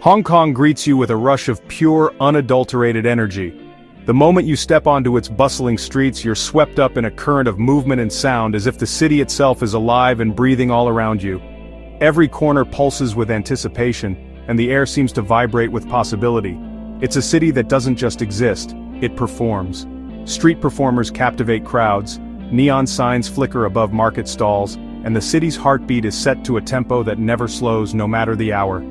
Hong Kong greets you with a rush of pure, unadulterated energy. The moment you step onto its bustling streets, you're swept up in a current of movement and sound as if the city itself is alive and breathing all around you. Every corner pulses with anticipation, and the air seems to vibrate with possibility. It's a city that doesn't just exist, it performs. Street performers captivate crowds, neon signs flicker above market stalls, and the city's heartbeat is set to a tempo that never slows no matter the hour.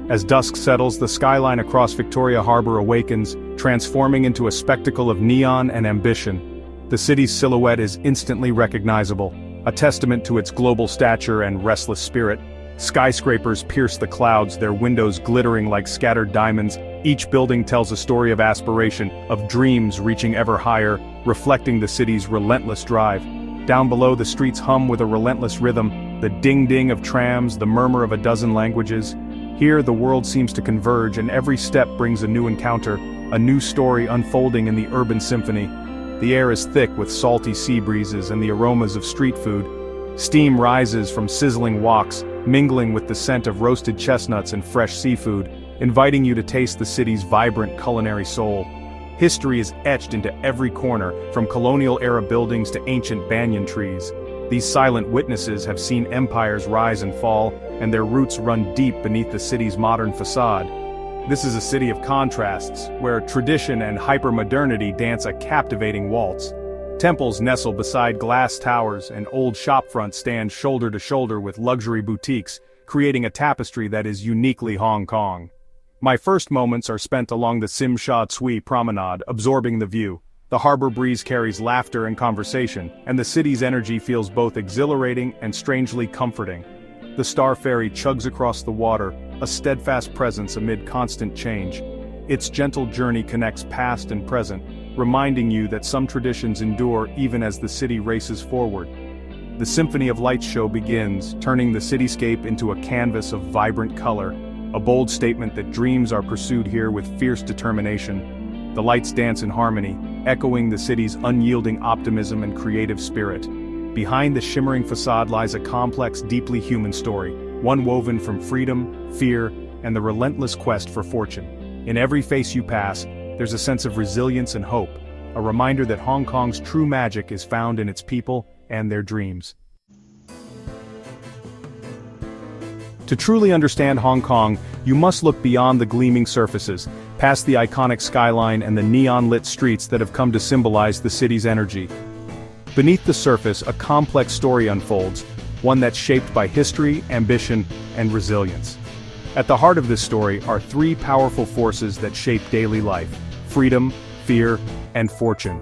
As dusk settles, the skyline across Victoria Harbour awakens, transforming into a spectacle of neon and ambition. The city's silhouette is instantly recognizable, a testament to its global stature and restless spirit. Skyscrapers pierce the clouds, their windows glittering like scattered diamonds. Each building tells a story of aspiration, of dreams reaching ever higher, reflecting the city's relentless drive. Down below, the streets hum with a relentless rhythm, the ding-ding of trams, the murmur of a dozen languages. Here, the world seems to converge, and every step brings a new encounter, a new story unfolding in the urban symphony. The air is thick with salty sea breezes and the aromas of street food. Steam rises from sizzling woks, mingling with the scent of roasted chestnuts and fresh seafood, inviting you to taste the city's vibrant culinary soul. History is etched into every corner, from colonial-era buildings to ancient banyan trees. These silent witnesses have seen empires rise and fall, and their roots run deep beneath the city's modern facade. This is a city of contrasts, where tradition and hypermodernity dance a captivating waltz. Temples nestle beside glass towers, and old shopfronts stand shoulder to shoulder with luxury boutiques, creating a tapestry that is uniquely Hong Kong. My first moments are spent along the Tsim Sha Tsui promenade, absorbing the view. The harbor breeze carries laughter and conversation, and the city's energy feels both exhilarating and strangely comforting. The Star Ferry chugs across the water, a steadfast presence amid constant change. Its gentle journey connects past and present, reminding you that some traditions endure even as the city races forward. The Symphony of Lights show begins, turning the cityscape into a canvas of vibrant color, a bold statement that dreams are pursued here with fierce determination. The lights dance in harmony, echoing the city's unyielding optimism and creative spirit. Behind the shimmering facade lies a complex, deeply human story, one woven from freedom, fear, and the relentless quest for fortune. In every face you pass, there's a sense of resilience and hope, a reminder that Hong Kong's true magic is found in its people and their dreams. To truly understand Hong Kong, you must look beyond the gleaming surfaces, past the iconic skyline and the neon-lit streets that have come to symbolize the city's energy. Beneath the surface, a complex story unfolds, one that's shaped by history, ambition, and resilience. At the heart of this story are three powerful forces that shape daily life: freedom, fear, and fortune.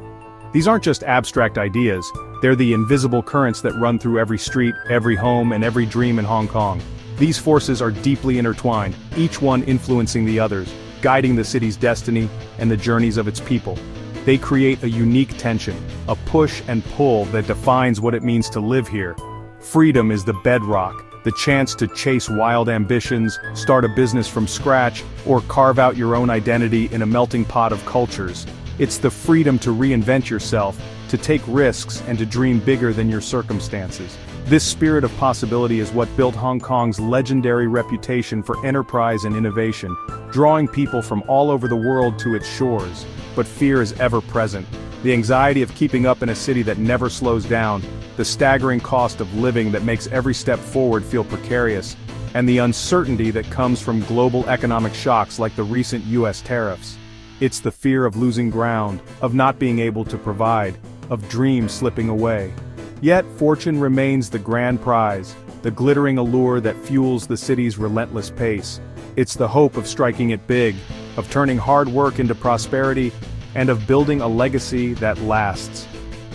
These aren't just abstract ideas, they're the invisible currents that run through every street, every home, and every dream in Hong Kong. These forces are deeply intertwined, each one influencing the others, guiding the city's destiny and the journeys of its people. They create a unique tension, a push and pull that defines what it means to live here. Freedom is the bedrock, the chance to chase wild ambitions, start a business from scratch, or carve out your own identity in a melting pot of cultures. It's the freedom to reinvent yourself, to take risks, and to dream bigger than your circumstances. This spirit of possibility is what built Hong Kong's legendary reputation for enterprise and innovation, drawing people from all over the world to its shores. But fear is ever present. The anxiety of keeping up in a city that never slows down, the staggering cost of living that makes every step forward feel precarious, and the uncertainty that comes from global economic shocks like the recent US tariffs. It's the fear of losing ground, of not being able to provide, of dreams slipping away. Yet fortune remains the grand prize, the glittering allure that fuels the city's relentless pace. It's the hope of striking it big, of turning hard work into prosperity, and of building a legacy that lasts.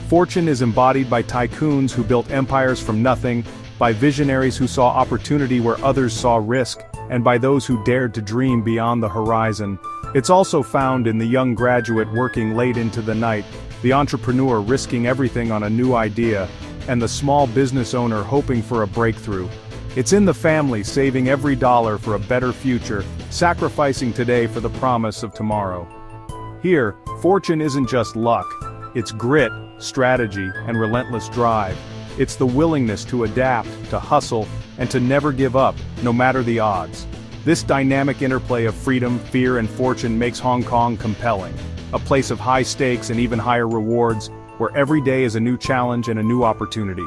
Fortune is embodied by tycoons who built empires from nothing, by visionaries who saw opportunity where others saw risk, and by those who dared to dream beyond the horizon. It's also found in the young graduate working late into the night, the entrepreneur risking everything on a new idea, and the small business owner hoping for a breakthrough. It's in the family saving every dollar for a better future, sacrificing today for the promise of tomorrow. Here, fortune isn't just luck, it's grit, strategy, and relentless drive. It's the willingness to adapt, to hustle, and to never give up, no matter the odds. This dynamic interplay of freedom, fear, and fortune makes Hong Kong compelling. A place of high stakes and even higher rewards, where every day is a new challenge and a new opportunity.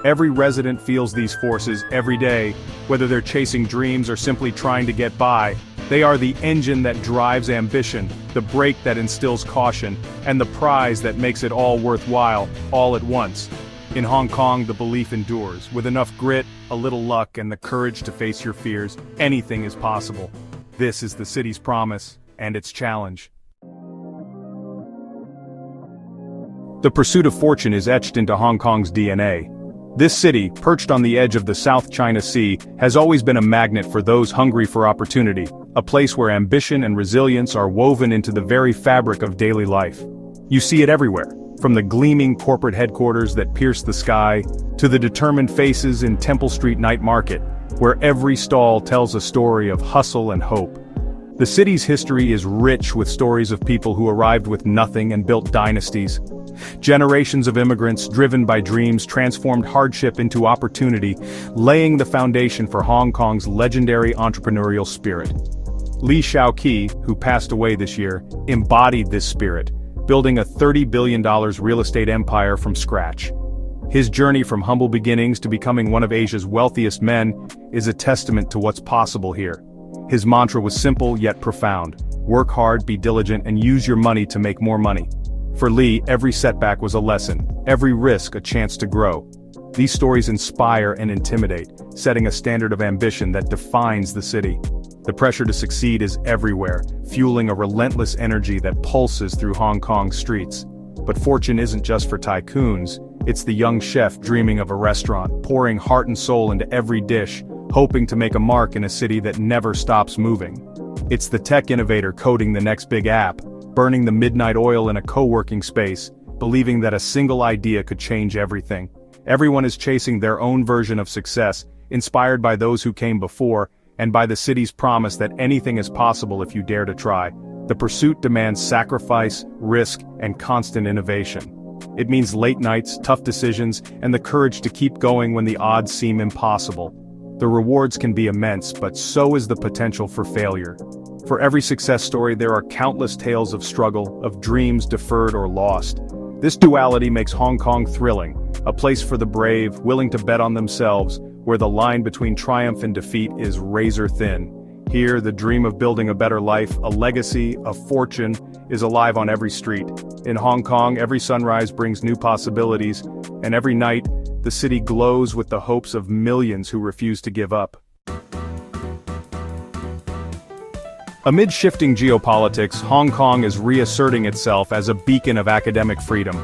Every resident feels these forces every day, whether they're chasing dreams or simply trying to get by. They are the engine that drives ambition, the brake that instills caution, and the prize that makes it all worthwhile, all at once. In Hong Kong, the belief endures. With enough grit, a little luck, and the courage to face your fears, anything is possible. This is the city's promise, and its challenge. The pursuit of fortune is etched into Hong Kong's DNA. This city, perched on the edge of the South China Sea, has always been a magnet for those hungry for opportunity, a place where ambition and resilience are woven into the very fabric of daily life. You see it everywhere, from the gleaming corporate headquarters that pierce the sky, to the determined faces in Temple Street night market, where every stall tells a story of hustle and hope. The city's history is rich with stories of people who arrived with nothing and built dynasties. Generations of immigrants driven by dreams transformed hardship into opportunity, laying the foundation for Hong Kong's legendary entrepreneurial spirit. Li Shaoqi, who passed away this year, embodied this spirit, building a $30 billion real estate empire from scratch. His journey from humble beginnings to becoming one of Asia's wealthiest men is a testament to what's possible here. His mantra was simple yet profound: work hard, be diligent, and use your money to make more money. For Li, every setback was a lesson, every risk a chance to grow. These stories inspire and intimidate, setting a standard of ambition that defines the city. The pressure to succeed is everywhere, fueling a relentless energy that pulses through Hong Kong's streets. But fortune isn't just for tycoons, it's the young chef dreaming of a restaurant, pouring heart and soul into every dish, hoping to make a mark in a city that never stops moving. It's the tech innovator coding the next big app, burning the midnight oil in a co-working space, believing that a single idea could change everything. Everyone is chasing their own version of success, inspired by those who came before, and by the city's promise that anything is possible if you dare to try. The pursuit demands sacrifice, risk, and constant innovation. It means late nights, tough decisions, and the courage to keep going when the odds seem impossible. The rewards can be immense, but so is the potential for failure. For every success story, there are countless tales of struggle, of dreams deferred or lost. This duality makes Hong Kong thrilling, a place for the brave, willing to bet on themselves, where the line between triumph and defeat is razor thin. Here, the dream of building a better life, a legacy, a fortune, is alive on every street. In Hong Kong, every sunrise brings new possibilities, and every night, the city glows with the hopes of millions who refuse to give up. Amid shifting geopolitics, Hong Kong is reasserting itself as a beacon of academic freedom.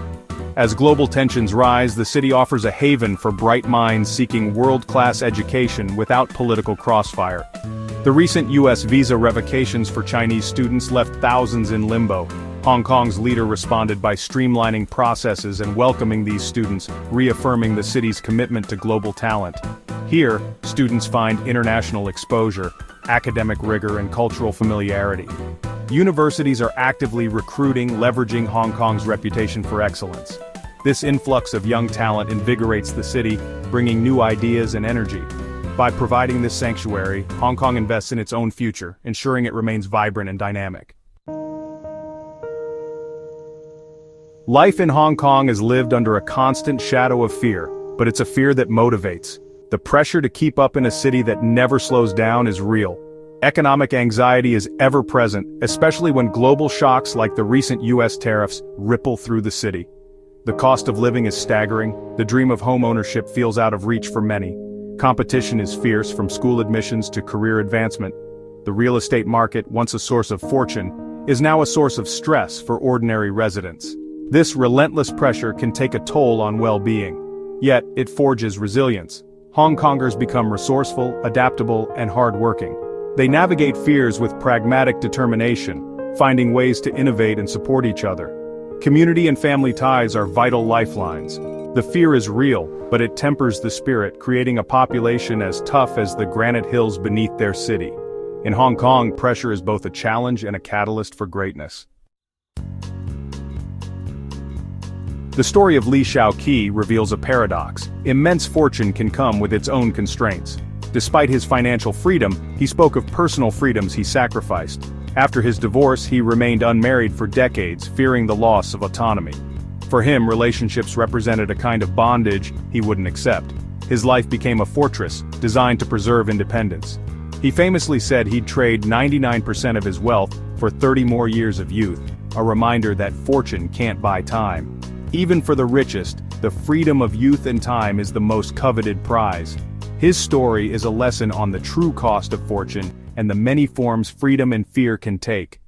As global tensions rise, the city offers a haven for bright minds seeking world-class education without political crossfire. The recent U.S. visa revocations for Chinese students left thousands in limbo. Hong Kong's leader responded by streamlining processes and welcoming these students, reaffirming the city's commitment to global talent. Here, students find international exposure, academic rigor, and cultural familiarity. Universities are actively recruiting, leveraging Hong Kong's reputation for excellence. This influx of young talent invigorates the city, bringing new ideas and energy. By providing this sanctuary, Hong Kong invests in its own future, ensuring it remains vibrant and dynamic. Life in Hong Kong is lived under a constant shadow of fear, but it's a fear that motivates. The pressure to keep up in a city that never slows down is real. Economic anxiety is ever present, especially when global shocks like the recent U.S. tariffs ripple through the city. The cost of living is staggering, the dream of home ownership feels out of reach for many. Competition is fierce, from school admissions to career advancement. The real estate market, once a source of fortune, is now a source of stress for ordinary residents. This relentless pressure can take a toll on well-being. Yet, it forges resilience. Hong Kongers become resourceful, adaptable, and hard-working. They navigate fears with pragmatic determination, finding ways to innovate and support each other. Community and family ties are vital lifelines. The fear is real, but it tempers the spirit, creating a population as tough as the granite hills beneath their city. In Hong Kong, pressure is both a challenge and a catalyst for greatness. The story of Li Shaoqi reveals a paradox. Immense fortune can come with its own constraints. Despite his financial freedom, he spoke of personal freedoms he sacrificed. After his divorce, he remained unmarried for decades, fearing the loss of autonomy. For him, relationships represented a kind of bondage he wouldn't accept. His life became a fortress, designed to preserve independence. He famously said he'd trade 99% of his wealth for 30 more years of youth, a reminder that fortune can't buy time. Even for the richest, the freedom of youth and time is the most coveted prize. His story is a lesson on the true cost of fortune and the many forms freedom and fear can take.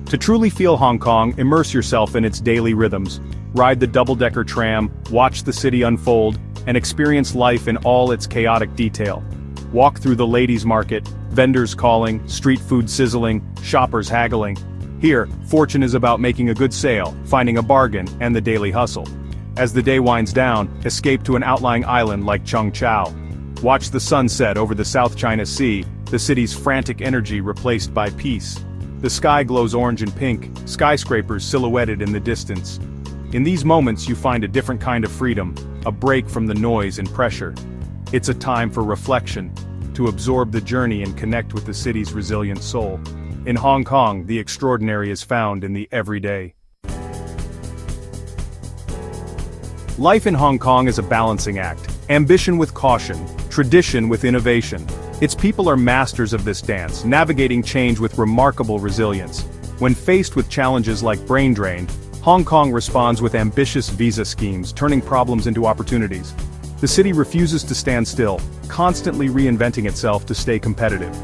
To truly feel Hong Kong, immerse yourself in its daily rhythms. Ride the double-decker tram, watch the city unfold, and experience life in all its chaotic detail. Walk through the ladies' market, vendors calling, street food sizzling, shoppers haggling. Here, fortune is about making a good sale, finding a bargain, and the daily hustle. As the day winds down, escape to an outlying island like Cheung Chau. Watch the sun set over the South China Sea, the city's frantic energy replaced by peace. The sky glows orange and pink, skyscrapers silhouetted in the distance. In these moments you find a different kind of freedom, a break from the noise and pressure. It's a time for reflection, to absorb the journey and connect with the city's resilient soul. In Hong Kong, the extraordinary is found in the everyday. Life in Hong Kong is a balancing act, ambition with caution, tradition with innovation. Its people are masters of this dance, navigating change with remarkable resilience. When faced with challenges like brain drain, Hong Kong responds with ambitious visa schemes, turning problems into opportunities. The city refuses to stand still, constantly reinventing itself to stay competitive.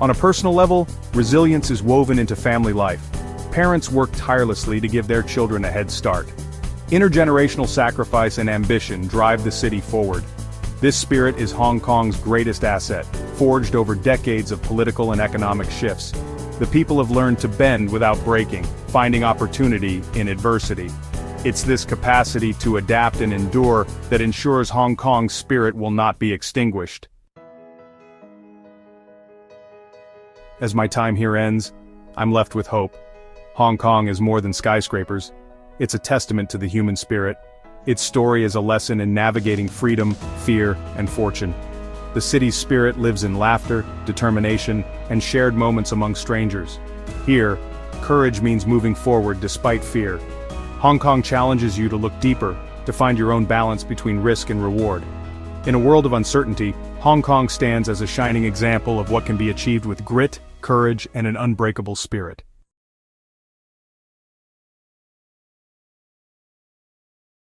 On a personal level, resilience is woven into family life. Parents work tirelessly to give their children a head start. Intergenerational sacrifice and ambition drive the city forward. This spirit is Hong Kong's greatest asset, forged over decades of political and economic shifts. The people have learned to bend without breaking, finding opportunity in adversity. It's this capacity to adapt and endure that ensures Hong Kong's spirit will not be extinguished. As my time here ends, I'm left with hope. Hong Kong is more than skyscrapers. It's a testament to the human spirit. Its story is a lesson in navigating freedom, fear, and fortune. The city's spirit lives in laughter, determination, and shared moments among strangers. Here, courage means moving forward despite fear. Hong Kong challenges you to look deeper, to find your own balance between risk and reward. In a world of uncertainty, Hong Kong stands as a shining example of what can be achieved with grit, courage, and an unbreakable spirit.